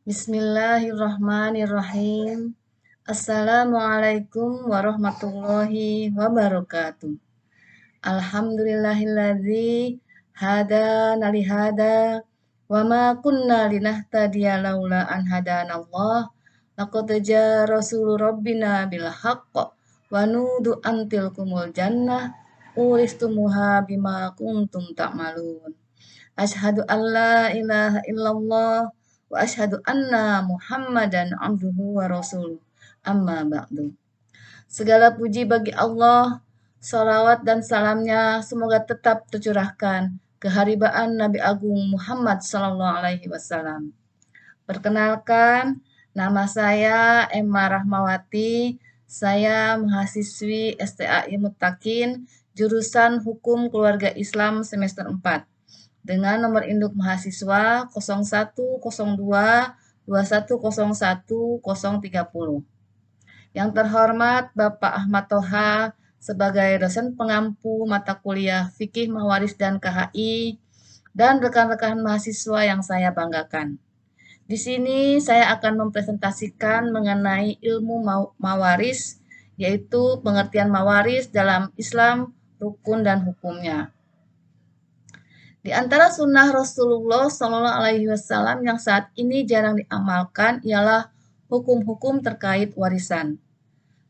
Bismillahirrahmanirrahim. Assalamualaikum warahmatullahi wabarakatuh. Alhamdulillahilladzi hadana li hada wa ma kunna linahtadiya laula an hadanallah. Laqad jaa rasulu rabbina bil haqq wa nudu antilkumul jannah uristumuha bima kuntum ta'malun. Asyhadu an la ilaha illallah wa asyhadu anna Muhammadan abduhu wa rasuluh. Amma ba'du. Segala puji bagi Allah, salawat dan salamnya semoga tetap tercurahkan keharibaan Nabi Agung Muhammad Sallallahu Alaihi Wasallam. Perkenalkan, nama saya Emma Rahmawati. Saya mahasiswi STAI Muttaqin, jurusan Hukum Keluarga Islam semester 4 dengan nomor induk mahasiswa 010221011030. Yang terhormat Bapak Ahmad Toha sebagai dosen pengampu mata kuliah Fikih Mawaris dan KHI dan rekan-rekan mahasiswa yang saya banggakan. Di sini saya akan mempresentasikan mengenai ilmu mawaris, yaitu pengertian mawaris dalam Islam, rukun dan hukumnya. Di antara sunnah Rasulullah Shallallahu Alaihi Wasallam yang saat ini jarang diamalkan ialah hukum-hukum terkait warisan.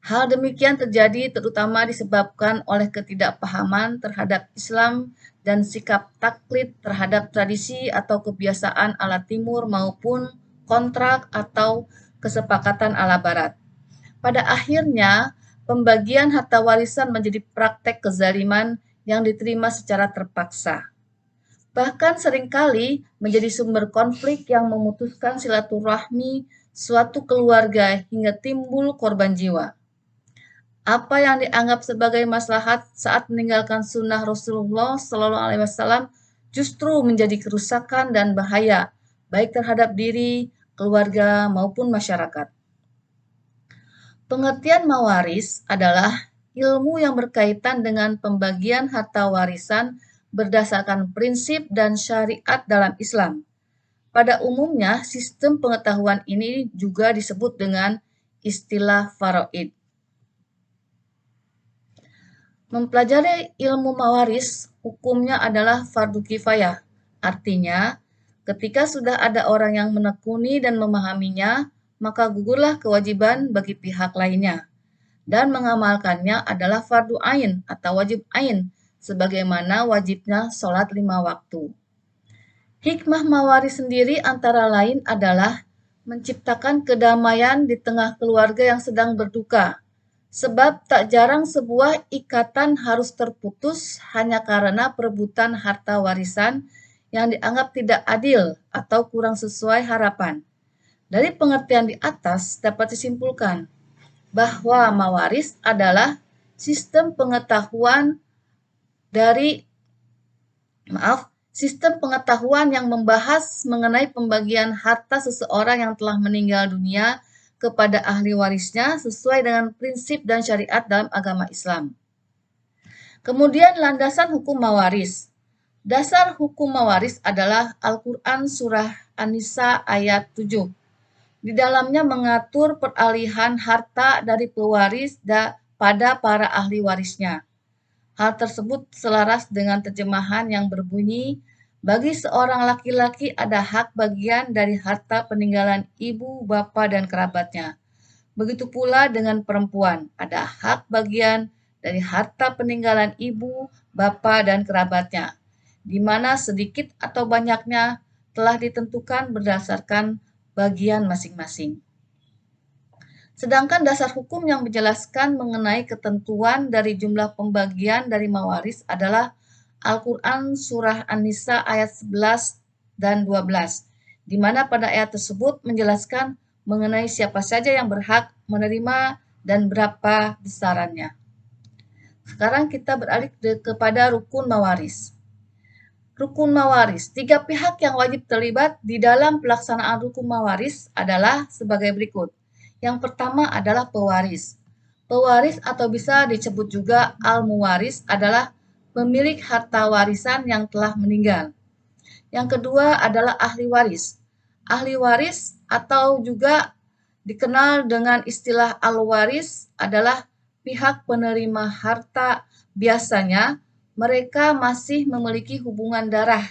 Hal demikian terjadi terutama disebabkan oleh ketidakpahaman terhadap Islam dan sikap taklid terhadap tradisi atau kebiasaan ala Timur maupun kontrak atau kesepakatan ala Barat. Pada akhirnya, pembagian harta warisan menjadi praktek kezaliman yang diterima secara terpaksa. Bahkan seringkali menjadi sumber konflik yang memutuskan silaturahmi suatu keluarga hingga timbul korban jiwa. Apa yang dianggap sebagai maslahat saat meninggalkan sunnah Rasulullah Shallallahu Alaihi Wasallam justru menjadi kerusakan dan bahaya, baik terhadap diri, keluarga, maupun masyarakat. Pengertian mawaris adalah ilmu yang berkaitan dengan pembagian harta warisan berdasarkan prinsip dan syariat dalam Islam. Pada umumnya, sistem pengetahuan ini juga disebut dengan istilah faraid. Mempelajari ilmu mawaris, hukumnya adalah fardu kifayah. Artinya, ketika sudah ada orang yang menekuni dan memahaminya, maka gugurlah kewajiban bagi pihak lainnya. Dan mengamalkannya adalah fardu ain atau wajib ain, sebagaimana wajibnya sholat 5 waktu. Hikmah mawaris sendiri antara lain adalah menciptakan kedamaian di tengah keluarga yang sedang berduka. Sebab tak jarang sebuah ikatan harus terputus hanya karena perebutan harta warisan yang dianggap tidak adil atau kurang sesuai harapan. Dari pengertian di atas dapat disimpulkan bahwa mawaris adalah sistem pengetahuan yang membahas mengenai pembagian harta seseorang yang telah meninggal dunia kepada ahli warisnya sesuai dengan prinsip dan syariat dalam agama Islam. Kemudian landasan hukum mawaris. Dasar hukum mawaris adalah Al-Quran Surah An-Nisa ayat 7. Di dalamnya mengatur peralihan harta dari pewaris pada para ahli warisnya. Hal tersebut selaras dengan terjemahan yang berbunyi, bagi seorang laki-laki ada hak bagian dari harta peninggalan ibu, bapa, dan kerabatnya. Begitu pula dengan perempuan, ada hak bagian dari harta peninggalan ibu, bapa, dan kerabatnya, di mana sedikit atau banyaknya telah ditentukan berdasarkan bagian masing-masing. Sedangkan dasar hukum yang menjelaskan mengenai ketentuan dari jumlah pembagian dari mawaris adalah Al-Quran Surah An-Nisa ayat 11 dan 12, di mana pada ayat tersebut menjelaskan mengenai siapa saja yang berhak menerima dan berapa besarannya. Sekarang kita beralih kepada rukun mawaris. Rukun mawaris, 3 pihak yang wajib terlibat di dalam pelaksanaan rukun mawaris adalah sebagai berikut. Yang pertama adalah pewaris. Pewaris atau bisa disebut juga al-muwaris adalah pemilik harta warisan yang telah meninggal. Yang kedua adalah ahli waris. Ahli waris atau juga dikenal dengan istilah al-waris adalah pihak penerima harta. Biasanya mereka masih memiliki hubungan darah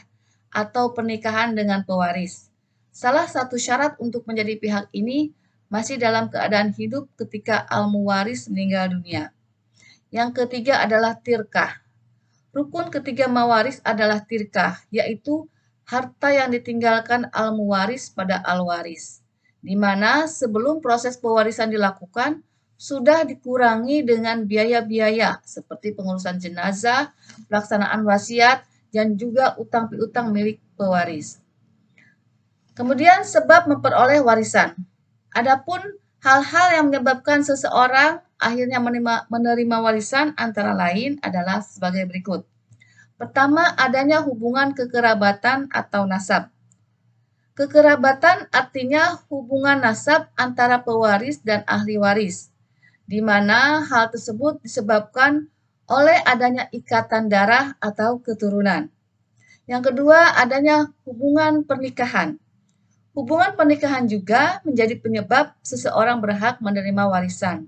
atau pernikahan dengan pewaris. Salah satu syarat untuk menjadi pihak ini masih dalam keadaan hidup ketika al-muwaris meninggal dunia. Yang ketiga adalah tirkah. Rukun ketiga mawaris adalah tirkah, yaitu harta yang ditinggalkan al-muwaris pada al-waris, di mana sebelum proses pewarisan dilakukan, sudah dikurangi dengan biaya-biaya seperti pengurusan jenazah, pelaksanaan wasiat, dan juga utang piutang milik pewaris. Kemudian sebab memperoleh warisan. Adapun hal-hal yang menyebabkan seseorang akhirnya menerima warisan antara lain adalah sebagai berikut. Pertama, adanya hubungan kekerabatan atau nasab. Kekerabatan artinya hubungan nasab antara pewaris dan ahli waris, di mana hal tersebut disebabkan oleh adanya ikatan darah atau keturunan. Yang kedua, adanya hubungan pernikahan. Hubungan pernikahan juga menjadi penyebab seseorang berhak menerima warisan.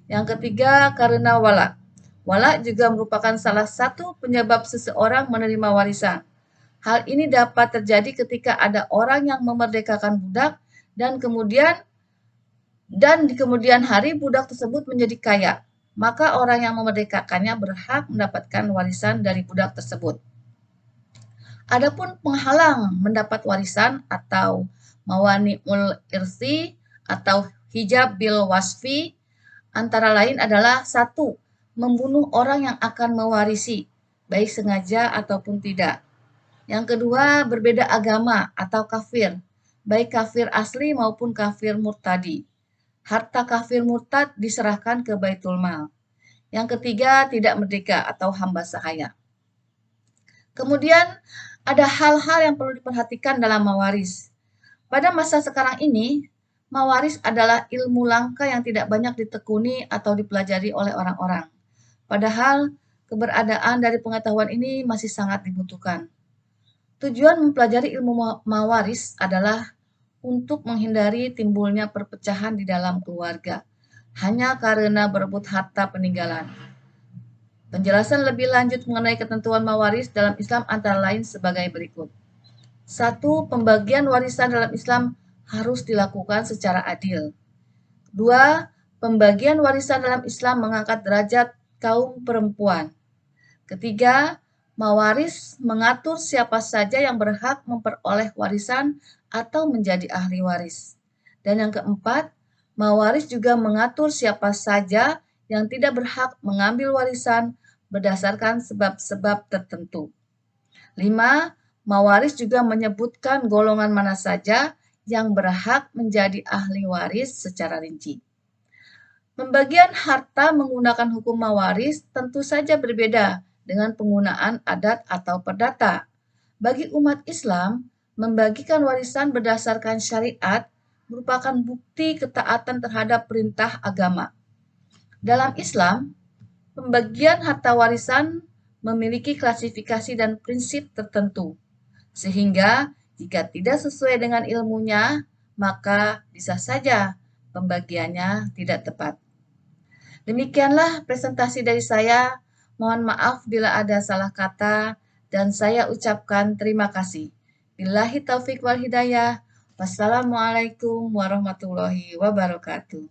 Yang ketiga, karena wala. Wala juga merupakan salah satu penyebab seseorang menerima warisan. Hal ini dapat terjadi ketika ada orang yang memerdekakan budak dan di kemudian hari budak tersebut menjadi kaya. Maka orang yang memerdekakannya berhak mendapatkan warisan dari budak tersebut. Adapun penghalang mendapat warisan atau mawani'ul irsi atau hijab bil wasfi antara lain adalah 1. Membunuh orang yang akan mewarisi, baik sengaja ataupun tidak. Yang kedua, berbeda agama atau kafir, baik kafir asli maupun kafir murtadi. Harta kafir murtad diserahkan ke Baitul Mal. Yang ketiga, tidak merdeka atau hamba sahaya. Kemudian, ada hal-hal yang perlu diperhatikan dalam mawaris. Pada masa sekarang ini, mawaris adalah ilmu langka yang tidak banyak ditekuni atau dipelajari oleh orang-orang. Padahal, keberadaan dari pengetahuan ini masih sangat dibutuhkan. Tujuan mempelajari ilmu mawaris adalah untuk menghindari timbulnya perpecahan di dalam keluarga, hanya karena berebut harta peninggalan. Penjelasan lebih lanjut mengenai ketentuan mawaris dalam Islam antara lain sebagai berikut. 1. Pembagian warisan dalam Islam harus dilakukan secara adil. 2. Pembagian warisan dalam Islam mengangkat derajat kaum perempuan. Ketiga, mawaris mengatur siapa saja yang berhak memperoleh warisan atau menjadi ahli waris. Dan yang keempat, mawaris juga mengatur siapa saja yang tidak berhak mengambil warisan berdasarkan sebab-sebab tertentu. 5. Mawaris juga menyebutkan golongan mana saja yang berhak menjadi ahli waris secara rinci. Pembagian harta menggunakan hukum mawaris tentu saja berbeda dengan penggunaan adat atau perdata. Bagi umat Islam, membagikan warisan berdasarkan syariat merupakan bukti ketaatan terhadap perintah agama. Dalam Islam, pembagian harta warisan memiliki klasifikasi dan prinsip tertentu, sehingga jika tidak sesuai dengan ilmunya, maka bisa saja pembagiannya tidak tepat. Demikianlah presentasi dari saya. Mohon maaf bila ada salah kata dan saya ucapkan terima kasih. Billahi taufik wal hidayah. Wassalamualaikum warahmatullahi wabarakatuh.